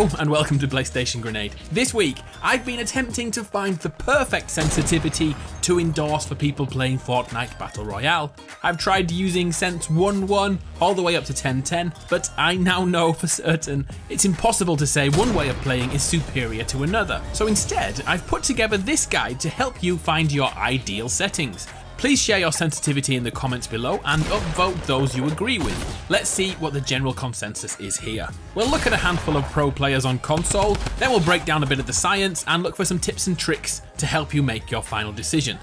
Hello and welcome to PlayStation Grenade. This week, I've been attempting to find the perfect sensitivity to endorse for people playing Fortnite Battle Royale. I've tried using Sense 1.1 all the way up to 10.10, but I now know for certain it's impossible to say one way of playing is superior to another. So instead, I've put together this guide to help you find your ideal settings. Please share your sensitivity in the comments below and upvote those you agree with. Let's see what the general consensus is here. We'll look at a handful of pro players on console, then we'll break down a bit of the science and look for some tips and tricks to help you make your final decision.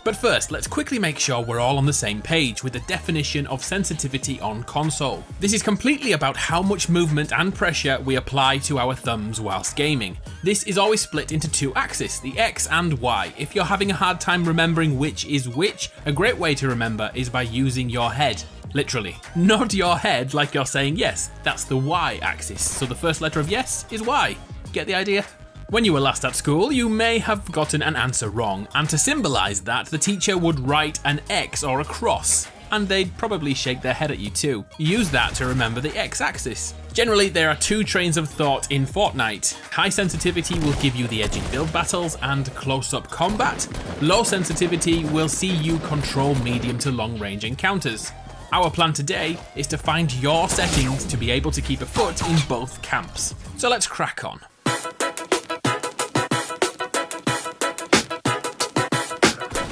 But first, let's quickly make sure we're all on the same page with the definition of sensitivity on console. This is completely about how much movement and pressure we apply to our thumbs whilst gaming. This is always split into two axes, the X and Y. If you're having a hard time remembering which is which, a great way to remember is by using your head. Literally. Nod your head like you're saying yes. That's the Y axis. So the first letter of yes is Y. Get the idea? When you were last at school, you may have gotten an answer wrong, and to symbolise that, the teacher would write an X or a cross, and they'd probably shake their head at you too. Use that to remember the X-axis. Generally, there are two trains of thought in Fortnite. High sensitivity will give you the edgy build battles and close-up combat. Low sensitivity will see you control medium to long-range encounters. Our plan today is to find your settings to be able to keep a foot in both camps. So let's crack on.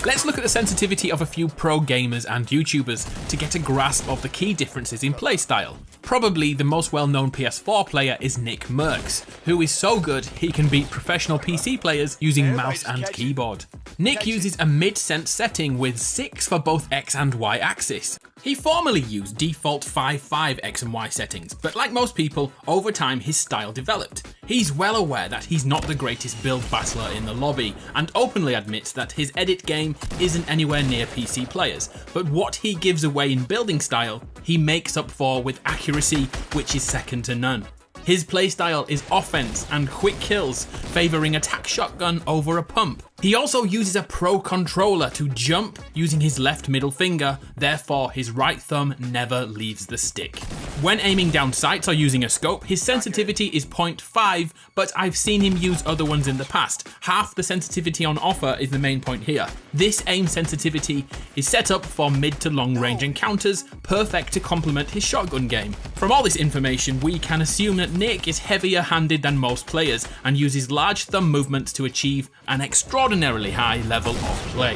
Let's look at the sensitivity of a few pro gamers and YouTubers to get a grasp of the key differences in playstyle. Probably the most well-known PS4 player is Nick Mercs, who is so good he can beat professional PC players using mouse and keyboard. Nick uses a mid-sense setting with 6 for both X and Y axis. He formerly used default 5.5 X and Y settings, but like most people, over time his style developed. He's well aware that he's not the greatest build battler in the lobby, and openly admits that his edit game isn't anywhere near PC players, but what he gives away in building style, he makes up for with accuracy, which is second to none. His playstyle is offense and quick kills, favouring attack shotgun over a pump. He also uses a pro controller to jump using his left middle finger, therefore his right thumb never leaves the stick. When aiming down sights or using a scope, his sensitivity is 0.5, but I've seen him use other ones in the past. Half the sensitivity on offer is the main point here. This aim sensitivity is set up for mid to long range encounters, perfect to complement his shotgun game. From all this information, we can assume that Nick is heavier handed than most players and uses large thumb movements to achieve an extraordinarily high level of play.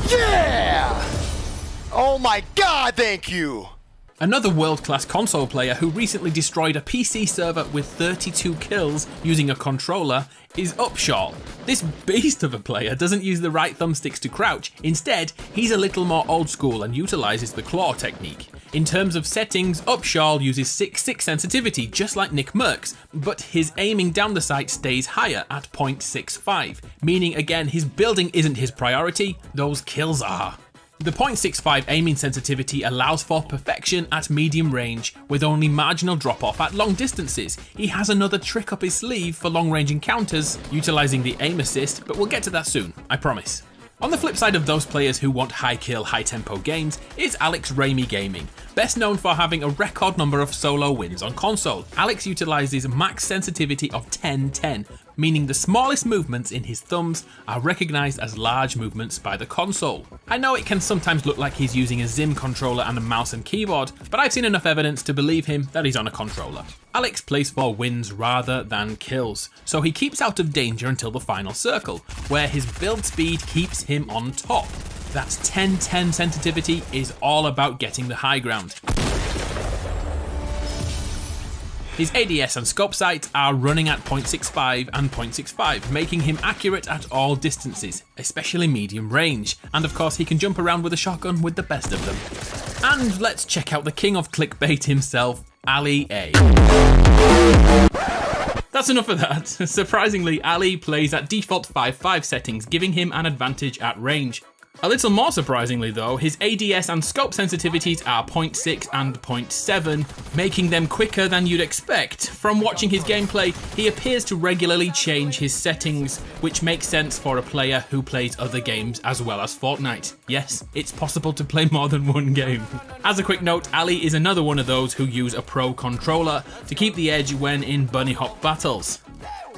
Yeah! Oh my god, thank you! Another world-class console player who recently destroyed a PC server with 32 kills using a controller is Upshaw. This beast of a player doesn't use the right thumbsticks to crouch. Instead, he's a little more old school and utilises the claw technique. In terms of settings, Upshaw uses 6.6 sensitivity just like Nick Mercs, but his aiming down the sight stays higher at 0.65, meaning again his building isn't his priority, those kills are. The 0.65 aiming sensitivity allows for perfection at medium range with only marginal drop off at long distances. He has another trick up his sleeve for long range encounters, utilising the aim assist, but we'll get to that soon, I promise. On the flip side of those players who want high kill, high tempo games is Alex Ramey Gaming, best known for having a record number of solo wins on console. Alex utilises max sensitivity of 10.10, meaning the smallest movements in his thumbs are recognised as large movements by the console. I know it can sometimes look like he's using a Zim controller and a mouse and keyboard, but I've seen enough evidence to believe him that he's on a controller. Alex plays for wins rather than kills, so he keeps out of danger until the final circle, where his build speed keeps him on top. That's 10.10 sensitivity is all about getting the high ground. His ADS and scope sights are running at 0.65 and 0.65, making him accurate at all distances, especially medium range. And of course he can jump around with a shotgun with the best of them. And let's check out the king of clickbait himself, Ali A. That's enough of that. Surprisingly, Ali plays at default 5.5 settings, giving him an advantage at range. A little more surprisingly though, his ADS and scope sensitivities are 0.6 and 0.7, making them quicker than you'd expect. From watching his gameplay, he appears to regularly change his settings, which makes sense for a player who plays other games as well as Fortnite. Yes, it's possible to play more than one game. As a quick note, Ali is another one of those who use a pro controller to keep the edge when in bunny hop battles.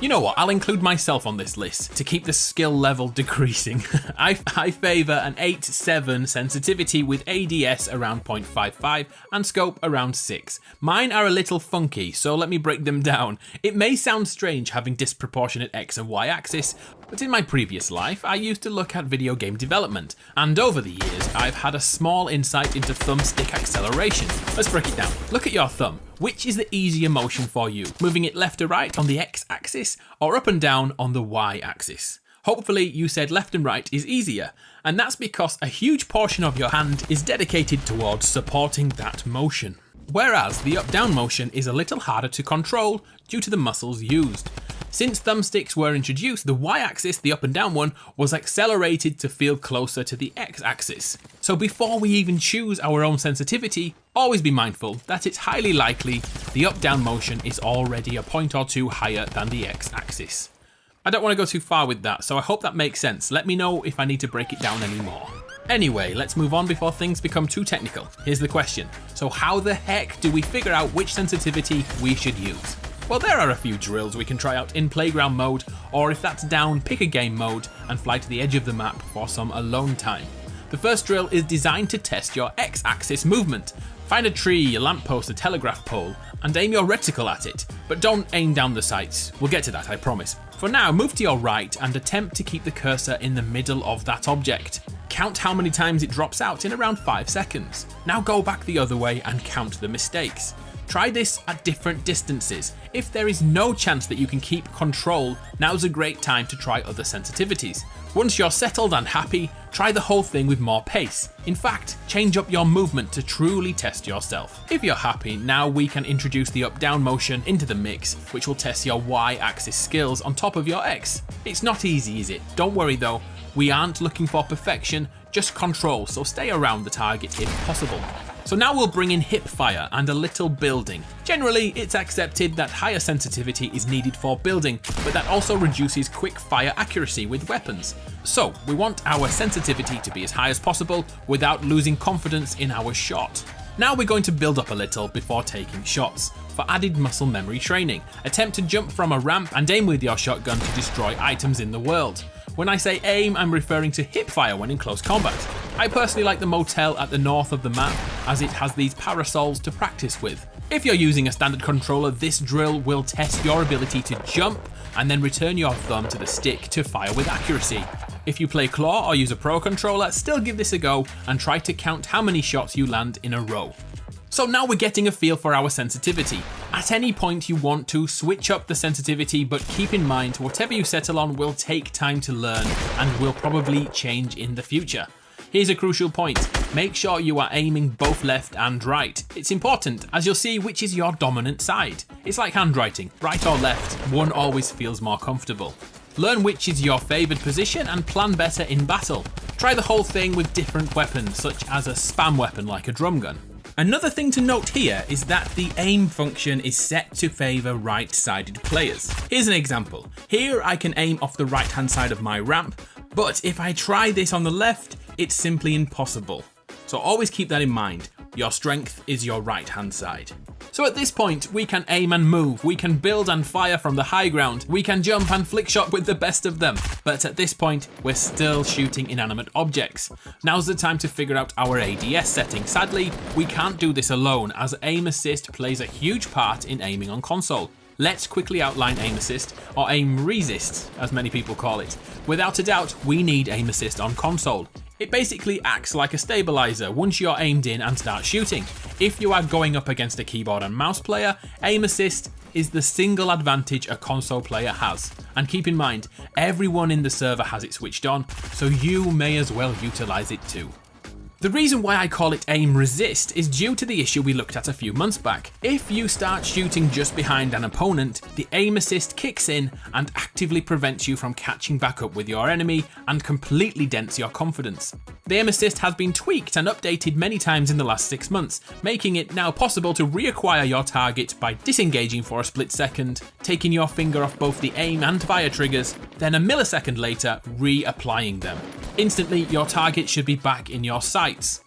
You know what, I'll include myself on this list to keep the skill level decreasing. I favour an 8-7 sensitivity with ADS around 0.55 and scope around 6. Mine are a little funky, so let me break them down. It may sound strange having disproportionate X and Y axis, but in my previous life I used to look at video game development, and over the years I've had a small insight into thumbstick acceleration. Let's break it down. Look at your thumb. Which is the easier motion for you? Moving it left to right on the X axis or up and down on the Y axis? Hopefully you said left and right is easier, and that's because a huge portion of your hand is dedicated towards supporting that motion. Whereas the up-down motion is a little harder to control due to the muscles used. Since thumbsticks were introduced, the Y-axis, the up and down one, was accelerated to feel closer to the X-axis. So before we even choose our own sensitivity, always be mindful that it's highly likely the up-down motion is already a point or two higher than the X-axis. I don't want to go too far with that, so I hope that makes sense. Let me know if I need to break it down anymore. Anyway, let's move on before things become too technical. Here's the question. So how the heck do we figure out which sensitivity we should use? Well, there are a few drills we can try out in playground mode, or if that's down, pick a game mode and fly to the edge of the map for some alone time. The first drill is designed to test your X-axis movement. Find a tree, a lamppost, a telegraph pole, and aim your reticle at it, but don't aim down the sights. We'll get to that, I promise. For now, move to your right and attempt to keep the cursor in the middle of that object. Count how many times it drops out in around 5 seconds. Now go back the other way and count the mistakes. Try this at different distances. If there is no chance that you can keep control, now's a great time to try other sensitivities. Once you're settled and happy, try the whole thing with more pace. In fact, change up your movement to truly test yourself. If you're happy, now we can introduce the up-down motion into the mix, which will test your Y-axis skills on top of your X. It's not easy, is it? Don't worry though, we aren't looking for perfection, just control, so stay around the target if possible. So now we'll bring in hip fire and a little building. Generally, it's accepted that higher sensitivity is needed for building, but that also reduces quick fire accuracy with weapons. So we want our sensitivity to be as high as possible without losing confidence in our shot. Now we're going to build up a little before taking shots. For added muscle memory training, attempt to jump from a ramp and aim with your shotgun to destroy items in the world. When I say aim, I'm referring to hip fire when in close combat. I personally like the motel at the north of the map, as it has these parasols to practice with. If you're using a standard controller, this drill will test your ability to jump and then return your thumb to the stick to fire with accuracy. If you play claw or use a pro controller, still give this a go and try to count how many shots you land in a row. So now we're getting a feel for our sensitivity. At any point you want to switch up the sensitivity, but keep in mind whatever you settle on will take time to learn and will probably change in the future. Here's a crucial point. Make sure you are aiming both left and right. It's important, as you'll see which is your dominant side. It's like handwriting, right or left, one always feels more comfortable. Learn which is your favoured position and plan better in battle. Try the whole thing with different weapons, such as a spam weapon like a drum gun. Another thing to note here is that the aim function is set to favour right-sided players. Here's an example. Here I can aim off the right-hand side of my ramp, but if I try this on the left, it's simply impossible. So always keep that in mind. Your strength is your right-hand side. So at this point, we can aim and move, we can build and fire from the high ground, we can jump and flick shot with the best of them. But at this point, we're still shooting inanimate objects. Now's the time to figure out our ADS setting. Sadly, we can't do this alone, as aim assist plays a huge part in aiming on console. Let's quickly outline aim assist, or aim resist, as many people call it. Without a doubt, we need aim assist on console. It basically acts like a stabilizer once you're aimed in and start shooting. If you are going up against a keyboard and mouse player, aim assist is the single advantage a console player has. And keep in mind, everyone in the server has it switched on, so you may as well utilize it too. The reason why I call it aim resist is due to the issue we looked at a few months back. If you start shooting just behind an opponent, the aim assist kicks in and actively prevents you from catching back up with your enemy and completely dents your confidence. The aim assist has been tweaked and updated many times in the last 6 months, making it now possible to reacquire your target by disengaging for a split second, taking your finger off both the aim and fire triggers, then a millisecond later reapplying them. Instantly, your target should be back in your sights.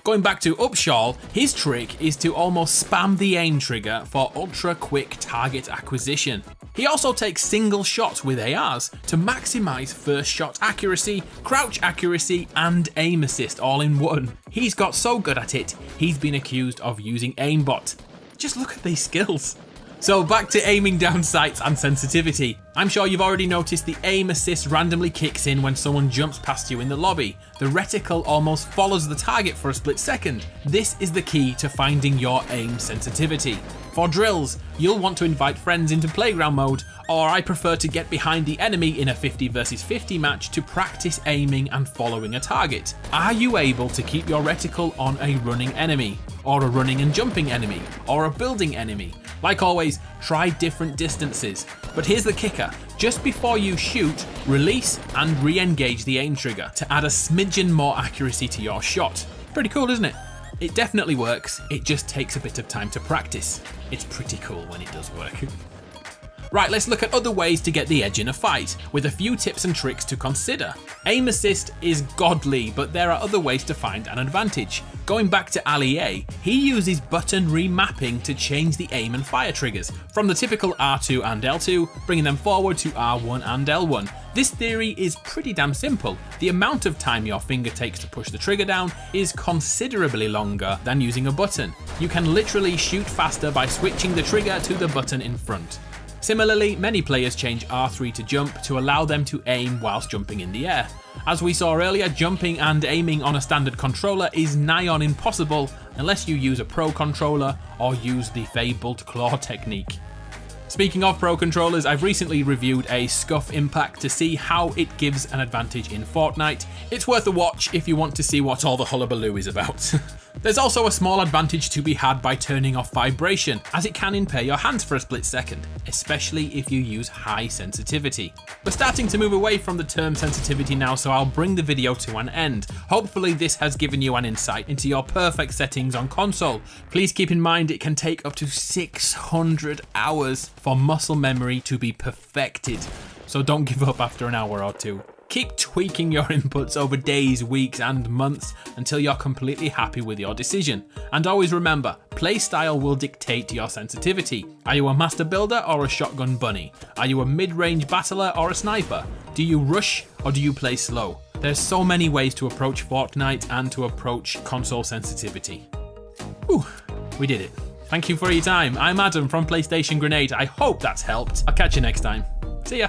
Going back to Upshaw, his trick is to almost spam the aim trigger for ultra quick target acquisition. He also takes single shots with ARs to maximize first shot accuracy, crouch accuracy, and aim assist all in one. He's got so good at it, he's been accused of using aimbot. Just look at these skills. So back to aiming down sights and sensitivity. I'm sure you've already noticed the aim assist randomly kicks in when someone jumps past you in the lobby. The reticle almost follows the target for a split second. This is the key to finding your aim sensitivity. For drills, you'll want to invite friends into playground mode, or I prefer to get behind the enemy in a 50 versus 50 match to practice aiming and following a target. Are you able to keep your reticle on a running enemy, or a running and jumping enemy, or a building enemy? Like always, try different distances. But here's the kicker, just before you shoot, release and re-engage the aim trigger to add a smidgen more accuracy to your shot. Pretty cool, isn't it? It definitely works, it just takes a bit of time to practice. It's pretty cool when it does work. Right, let's look at other ways to get the edge in a fight, with a few tips and tricks to consider. Aim assist is godly, but there are other ways to find an advantage. Going back to Ali A, he uses button remapping to change the aim and fire triggers, from the typical R2 and L2, bringing them forward to R1 and L1. This theory is pretty damn simple. The amount of time your finger takes to push the trigger down is considerably longer than using a button. You can literally shoot faster by switching the trigger to the button in front. Similarly, many players change R3 to jump to allow them to aim whilst jumping in the air. As we saw earlier, jumping and aiming on a standard controller is nigh on impossible unless you use a pro controller or use the fabled claw technique. Speaking of pro controllers, I've recently reviewed a Scuff Impact to see how it gives an advantage in Fortnite. It's worth a watch if you want to see what all the hullabaloo is about. There's also a small advantage to be had by turning off vibration, as it can impair your hands for a split second, especially if you use high sensitivity. We're starting to move away from the term sensitivity now, so I'll bring the video to an end. Hopefully this has given you an insight into your perfect settings on console. Please keep in mind it can take up to 600 hours for muscle memory to be perfected, so don't give up after an hour or two. Keep tweaking your inputs over days, weeks and months until you're completely happy with your decision. And always remember, playstyle will dictate your sensitivity. Are you a master builder or a shotgun bunny? Are you a mid-range battler or a sniper? Do you rush or do you play slow? There's so many ways to approach Fortnite and to approach console sensitivity. Whew, we did it. Thank you for your time. I'm Adam from PlayStation Grenade. I hope that's helped. I'll catch you next time. See ya.